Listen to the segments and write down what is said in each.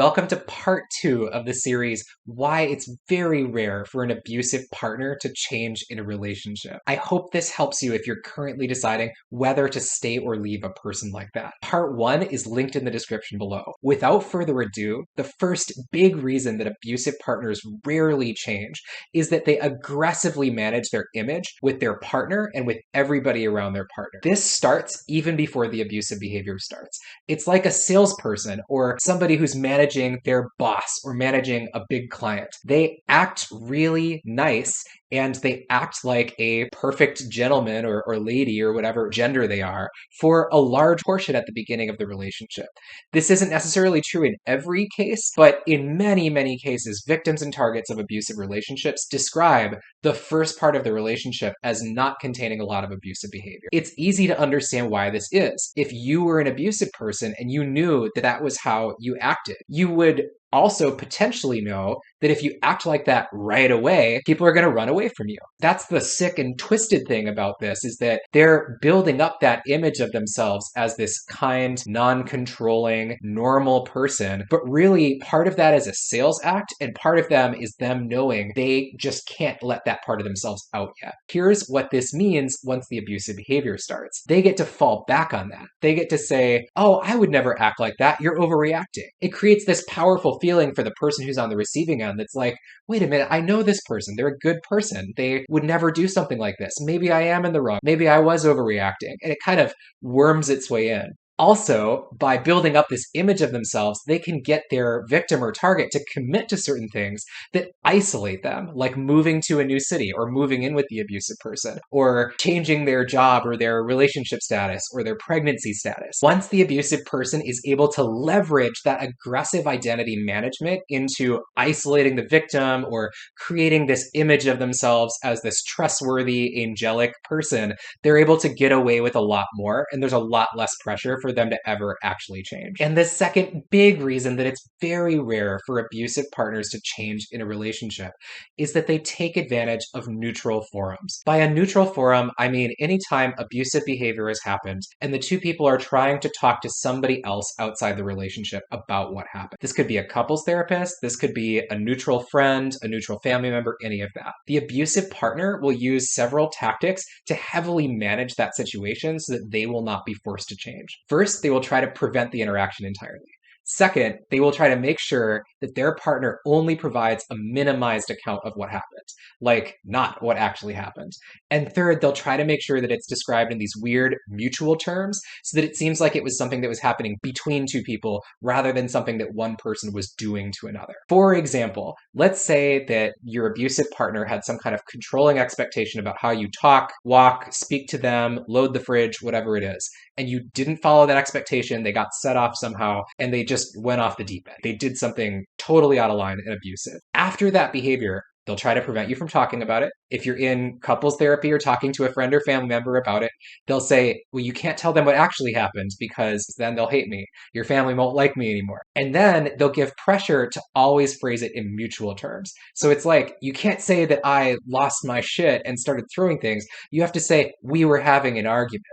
Welcome to part 2 of the series, Why It's Very Rare for an Abusive Partner to Change in a Relationship. I hope this helps you if you're currently deciding whether to stay or leave a person like that. Part 1 is linked in the description below. Without further ado, the first big reason that abusive partners rarely change is that they aggressively manage their image with their partner and with everybody around their partner. This starts even before the abusive behavior starts. It's like a salesperson or somebody who's managing their boss or managing a big client. They act really nice and they act like a perfect gentleman or lady or whatever gender they are for a large portion at the beginning of the relationship. This isn't necessarily true in every case, but in many, many cases, victims and targets of abusive relationships describe the first part of the relationship as not containing a lot of abusive behavior. It's easy to understand why this is. If you were an abusive person and you knew that that was how you acted, you would also potentially know that if you act like that right away, people are going to run away from you. That's the sick and twisted thing about this, is that they're building up that image of themselves as this kind, non-controlling, normal person. But really, part of that is a sales act, and part of them is them knowing they just can't let that part of themselves out yet. Here's what this means once the abusive behavior starts. They get to fall back on that. They get to say, oh, I would never act like that. You're overreacting. It creates this powerful feeling for the person who's on the receiving end that's like, wait a minute, I know this person. They're a good person. They would never do something like this. Maybe I am in the wrong. Maybe I was overreacting. And it kind of worms its way in. Also, by building up this image of themselves, they can get their victim or target to commit to certain things that isolate them, like moving to a new city or moving in with the abusive person or changing their job or their relationship status or their pregnancy status. Once the abusive person is able to leverage that aggressive identity management into isolating the victim or creating this image of themselves as this trustworthy, angelic person, they're able to get away with a lot more, and there's a lot less pressure for them to ever actually change. And the second big reason that it's very rare for abusive partners to change in a relationship is that they take advantage of neutral forums. By a neutral forum, I mean anytime abusive behavior has happened and the two people are trying to talk to somebody else outside the relationship about what happened. This could be a couples therapist, this could be a neutral friend, a neutral family member, any of that. The abusive partner will use several tactics to heavily manage that situation so that they will not be forced to change. First, they will try to prevent the interaction entirely. Second, they will try to make sure that their partner only provides a minimized account of what happened, like not what actually happened. And third, they'll try to make sure that it's described in these weird mutual terms so that it seems like it was something that was happening between two people rather than something that one person was doing to another. For example, let's say that your abusive partner had some kind of controlling expectation about how you talk, walk, speak to them, load the fridge, whatever it is, and you didn't follow that expectation, they got set off somehow, and they just went off the deep end. They did something totally out of line and abusive. After that behavior, they'll try to prevent you from talking about it. If you're in couples therapy or talking to a friend or family member about it, they'll say, well, you can't tell them what actually happened because then they'll hate me. Your family won't like me anymore. And then they'll give pressure to always phrase it in mutual terms. So it's like, you can't say that I lost my shit and started throwing things. You have to say, we were having an argument.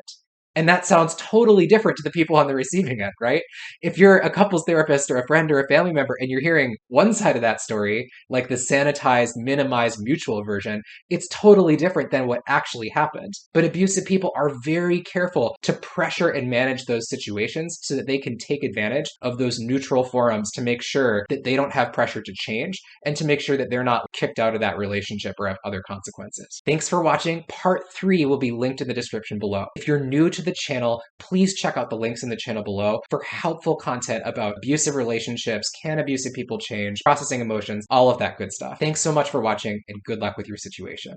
And that sounds totally different to the people on the receiving end, right? If you're a couples therapist or a friend or a family member and you're hearing one side of that story, like the sanitized, minimized, mutual version, it's totally different than what actually happened. But abusive people are very careful to pressure and manage those situations so that they can take advantage of those neutral forums to make sure that they don't have pressure to change and to make sure that they're not kicked out of that relationship or have other consequences. Thanks for watching. Part 3 will be linked in the description below. If you're new to the channel, please check out the links in the channel below for helpful content about abusive relationships, can abusive people change, processing emotions, all of that good stuff. Thanks so much for watching and good luck with your situation.